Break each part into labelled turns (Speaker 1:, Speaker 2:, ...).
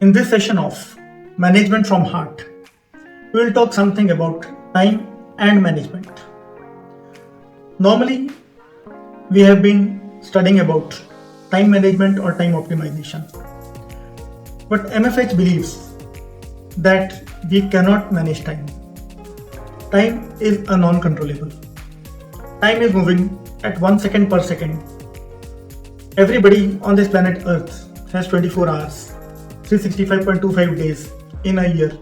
Speaker 1: In this session of Management from Heart, we will talk something about time and management. Normally, we have been studying about time management or time optimization. But MFH believes that we cannot manage time. Time is a non-controllable. Time is moving at 1 second per second. Everybody on this planet Earth has 24 hours, 365.25 days in a year.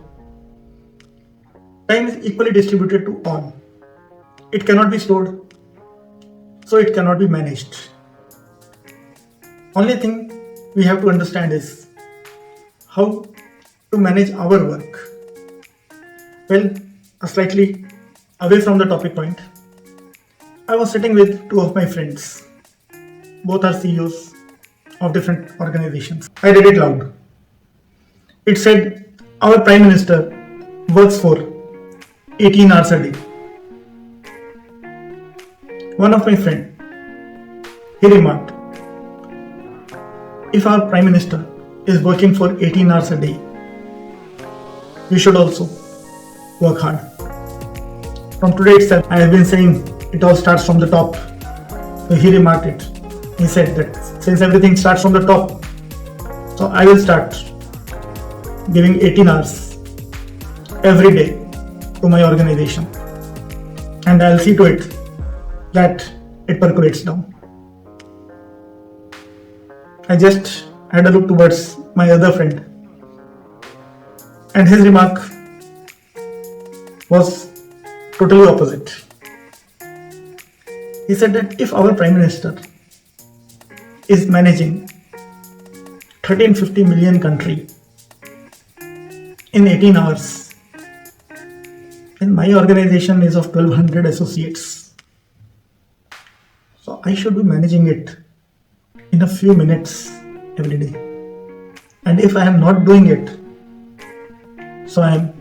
Speaker 1: Time is equally distributed to all. It cannot be stored, so it cannot be managed. Only thing we have to understand is how to manage our work. Well, slightly away from the topic point, I was sitting with two of my friends. Both are CEOs of different organizations. I read it loud. It said, our Prime Minister works for 18 hours a day. One of my friends, he remarked, if our Prime Minister is working for 18 hours a day, we should also work hard. From today itself, I have been saying it all starts from the top. So he remarked it. He said that since everything starts from the top, so I will start giving 18 hours every day to my organization, and I'll see to it that it percolates down. I just had a look towards my other friend, and his remark was totally opposite. He said that if our Prime Minister is managing 1350 million country in 18 hours, and my organization is of 1200 associates, so I should be managing it in a few minutes every day. And if I am not doing it, so I am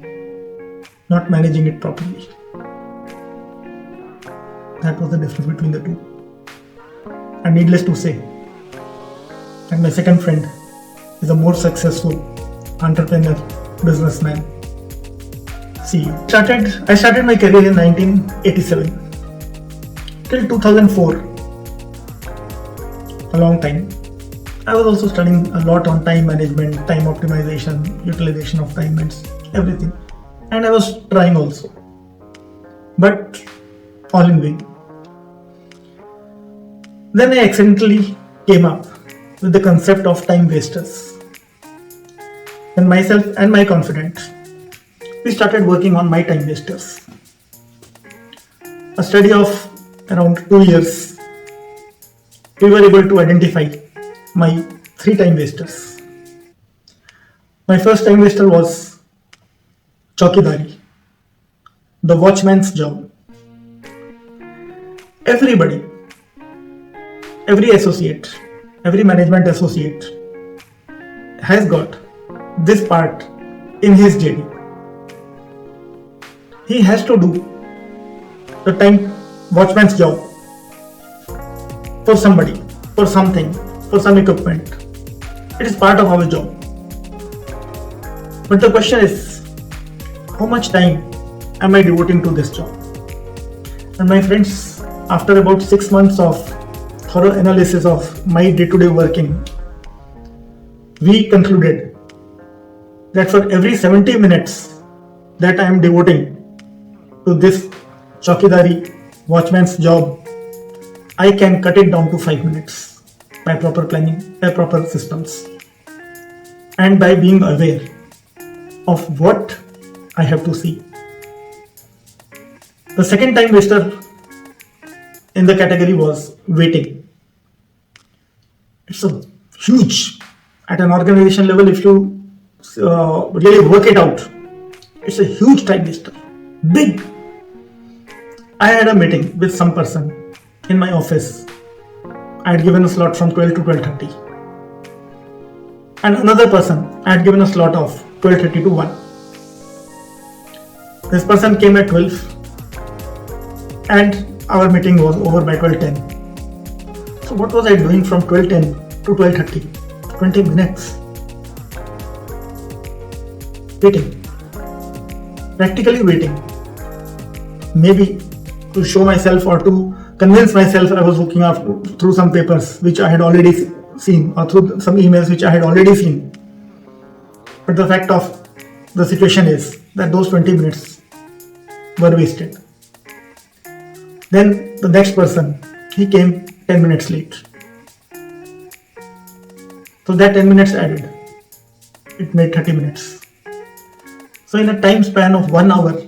Speaker 1: not managing it properly. That was the difference between the two. And needless to say, and my second friend is a more successful entrepreneur, businessman, CEO. I started my career in 1987 till 2004. A long time. I was also studying a lot on time management, time optimization, utilization of time and everything. And I was trying also. But all in vain. Then I accidentally came up with the concept of time wasters. And myself and my confidant, we started working on my time wasters. A study of around 2 years, we were able to identify my 3 time wasters. My first time waster was CHOWKIDARI, the watchman's job. Everybody, every associate, every management associate has got this part in his JD. He has to do the time watchman's job for somebody, for something, for some equipment. It is part of our job. But the question is, how much time am I devoting to this job? And my friends, after about 6 months of thorough analysis of my day-to-day working, we concluded that for every 70 minutes that I am devoting to this CHOWKIDARI watchman's job, I can cut it down to 5 minutes by proper planning, by proper systems, and by being aware of what I have to see. The second time waster in the category was waiting. It's a huge, at an organization level, if you really work it out, it's a huge time waster. Big. I had a meeting with some person in my office. I had given a slot from 12 to 12:30. And another person, I had given a slot of 12:30 to 1. This person came at 12 and our meeting was over by 12:10. So what was I doing from 12:10 to 12:30? 20 minutes. waiting, practically waiting. Maybe to show myself or to convince myself I was looking up through some papers which I had already seen, or through some emails which I had already seen. But the fact of the situation is that those 20 minutes were wasted. Then the next person, he came 10 minutes late. So that 10 minutes added, it made 30 minutes. So in a time span of 1 hour,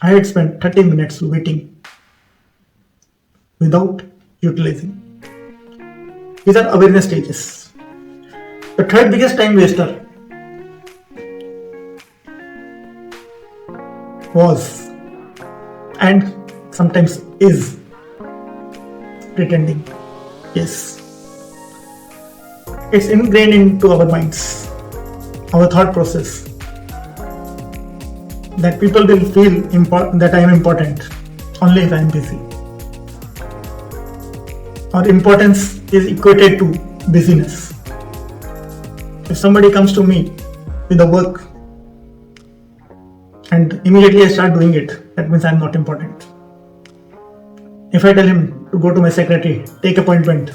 Speaker 1: I had spent 30 minutes waiting without utilizing. These are awareness stages. The third biggest time waster was, and sometimes is, pretending. Yes. It's ingrained into our minds, our thought process, that people will feel that I am important only if I am busy. Or importance is equated to busyness. If somebody comes to me with a work and immediately I start doing it, that means I am not important. If I tell him to go to my secretary, take appointment,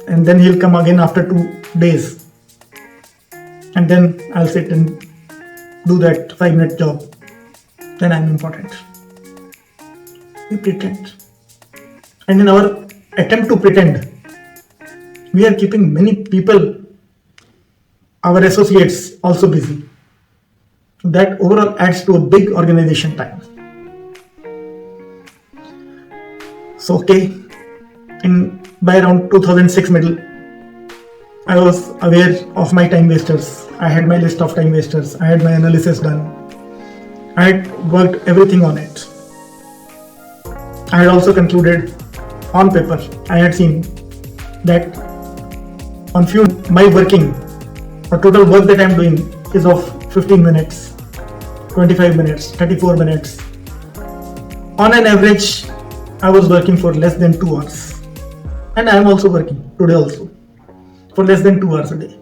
Speaker 1: and then he'll come again after 2 days, and then I'll sit and do that 5-minute job, then I'm important. We pretend. And in our attempt to pretend, we are keeping many people, our associates, also busy. That overall adds to a big organization time. So by around 2006 middle, I was aware of my time wasters. I had my list of time wasters. I had my analysis done. I had worked everything on it. I had also concluded on paper. I had seen that on few my working or total work that I am doing is of 15 minutes, 25 minutes, 34 minutes. On an average, I was working for less than 2 hours. And I am also working today also for less than 2 hours a day.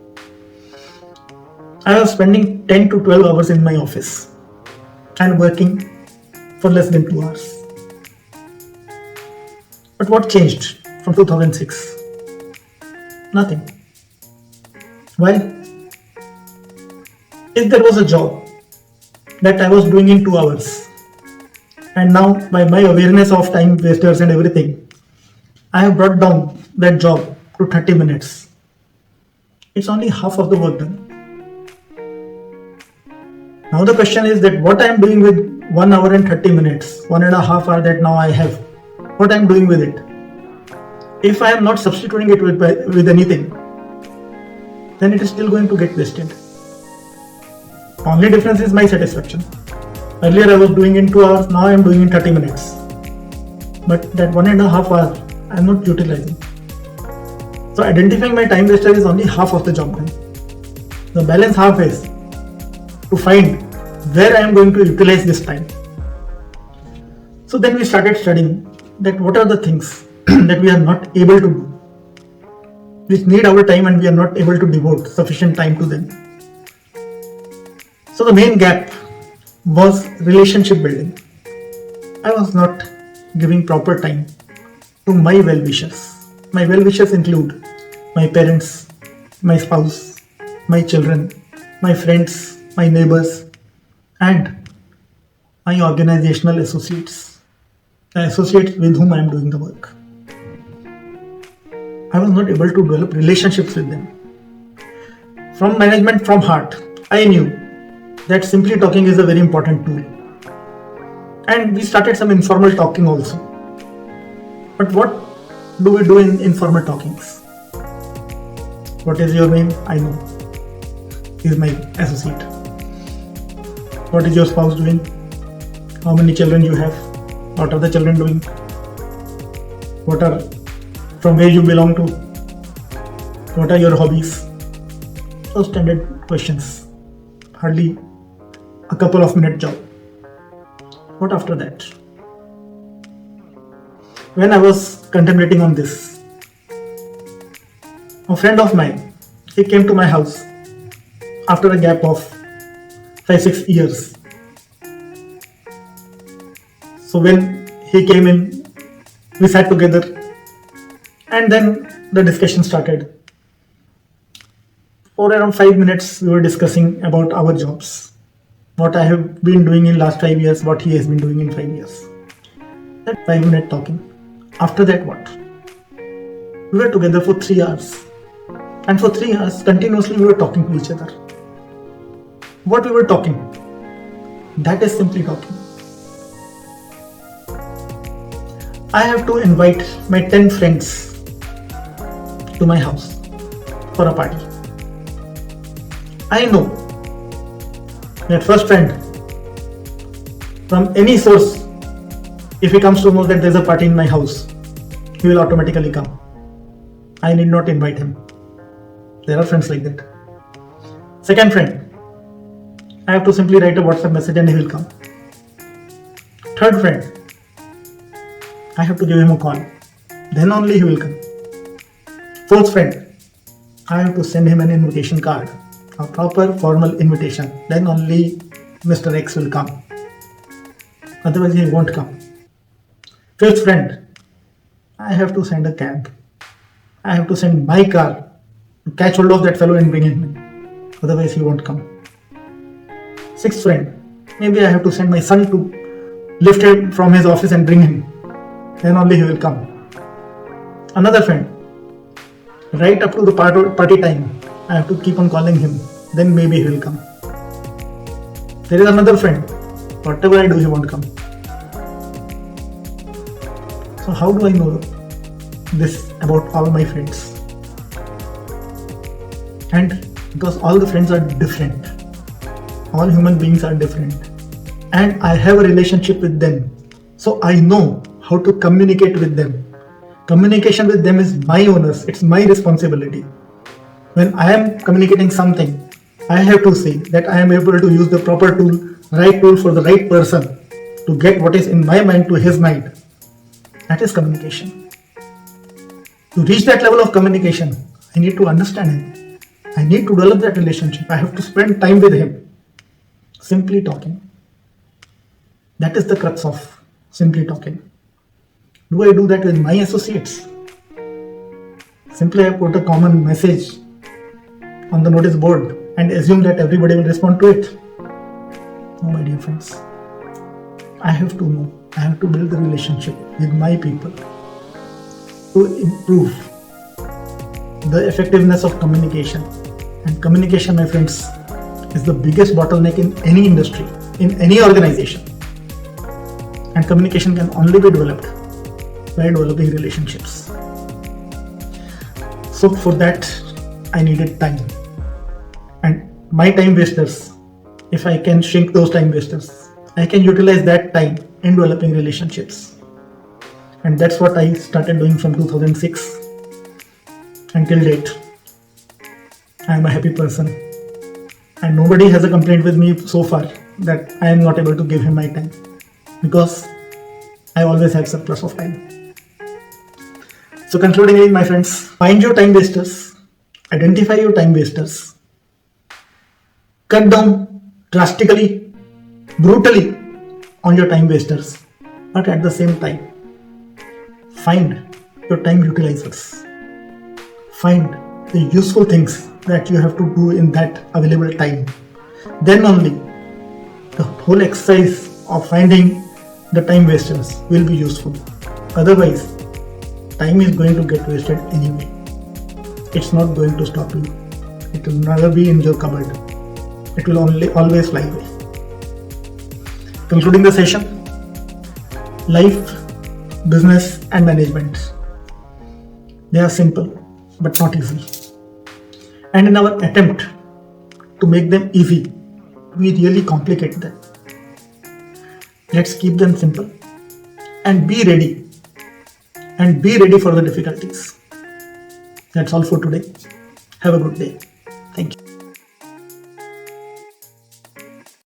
Speaker 1: I was spending 10 to 12 hours in my office and working for less than 2 hours. But what changed from 2006? Nothing. Why? If there was a job that I was doing in 2 hours, and now by my awareness of time wasters and everything, I have brought down that job to 30 minutes. It's only half of the work done. Now the question is that what I am doing with 1 hour and 30 minutes, 1.5 hour that now I have, what I am doing with it? If I am not substituting it with anything, then it is still going to get wasted. Only difference is my satisfaction. Earlier I was doing in 2 hours, now I am doing in 30 minutes. But that 1.5 hour I am not utilizing. So identifying my time waster is only half of the job done. The balance half is to find where I am going to utilize this time. So then we started studying that what are the things that we are not able to do, which need our time and we are not able to devote sufficient time to them. So the main gap was relationship building. I was not giving proper time to my well-wishers. My well-wishers include my parents, my spouse, my children, my friends, my neighbors, and my organizational associates, the associates with whom I am doing the work. I was not able to develop relationships with them. From management from heart, I knew that simply talking is a very important tool. And we started some informal talking also. But what do we do in informal talkings? What is your name? I know. He is my associate. What is your spouse doing? How many children you have? What are the children doing? From where you belong to? What are your hobbies? Those standard questions. Hardly a couple of minute job. What after that? When I was contemplating on this, a friend of mine, he came to my house after a gap of 5-6 years. So when he came in, we sat together and then the discussion started. For around 5 minutes, we were discussing about our jobs, what I have been doing in last 5 years, what he has been doing in 5 years. That 5-minute talking. After that, what? We were together for 3 hours. And for 3 hours, continuously we were talking to each other. What we were talking? That is simply talking. I have to invite my 10 friends to my house for a party. I know that first friend, from any source, if he comes to know that there's a party in my house, he will automatically come. I need not invite him. There are friends like that. Second friend, I have to simply write a WhatsApp message and he will come. Third friend, I have to give him a call. Then only he will come. Fourth friend, I have to send him an invitation card, a proper formal invitation. Then only Mr. X will come. Otherwise he won't come. Fifth friend, I have to send a cab. I have to send my car to catch hold of that fellow and bring him in. Otherwise he won't come. Sixth friend, maybe I have to send my son to lift him from his office and bring him. Then only he will come. Another friend, right up to the party time, I have to keep on calling him. Then maybe he will come. There is another friend, whatever I do, he won't come. So how do I know this about all my friends? And because all the friends are different, all human beings are different, and I have a relationship with them, so I know how to communicate with them. Communication with them is my onus, it's my responsibility. When I am communicating something, I have to see that I am able to use the proper tool, right tool for the right person to get what is in my mind to his mind. That is communication. To reach that level of communication, I need to understand him. I need to develop that relationship. I have to spend time with him. Simply talking. That is the crux of simply talking. Do I do that with my associates? Simply I put a common message on the notice board and assume that everybody will respond to it. No, my dear friends. I have to know. I have to build the relationship with my people to improve the effectiveness of communication. And communication, my friends, is the biggest bottleneck in any industry, in any organization. And communication can only be developed by developing relationships. So for that, I needed time. And my time wasters, if I can shrink those time wasters, I can utilize that time in developing relationships. And that's what I started doing from 2006 until date. I am a happy person. And nobody has a complaint with me so far that I am not able to give him my time. Because I always have surplus of time. So concluding, my friends, find your time wasters, identify your time wasters, cut down drastically, brutally on your time wasters, but at the same time, find your time utilizers. Find the useful things that you have to do in that available time. Then only the whole exercise of finding the time wasters will be useful. Otherwise, time is going to get wasted anyway. It's not going to stop you. It will never be in your cupboard. It will always fly away. Concluding the session, life, business and management. They are simple but not easy. And in our attempt to make them easy, we really complicate them. Let's keep them simple and be ready. And be ready for the difficulties. That's all for today. Have a good day.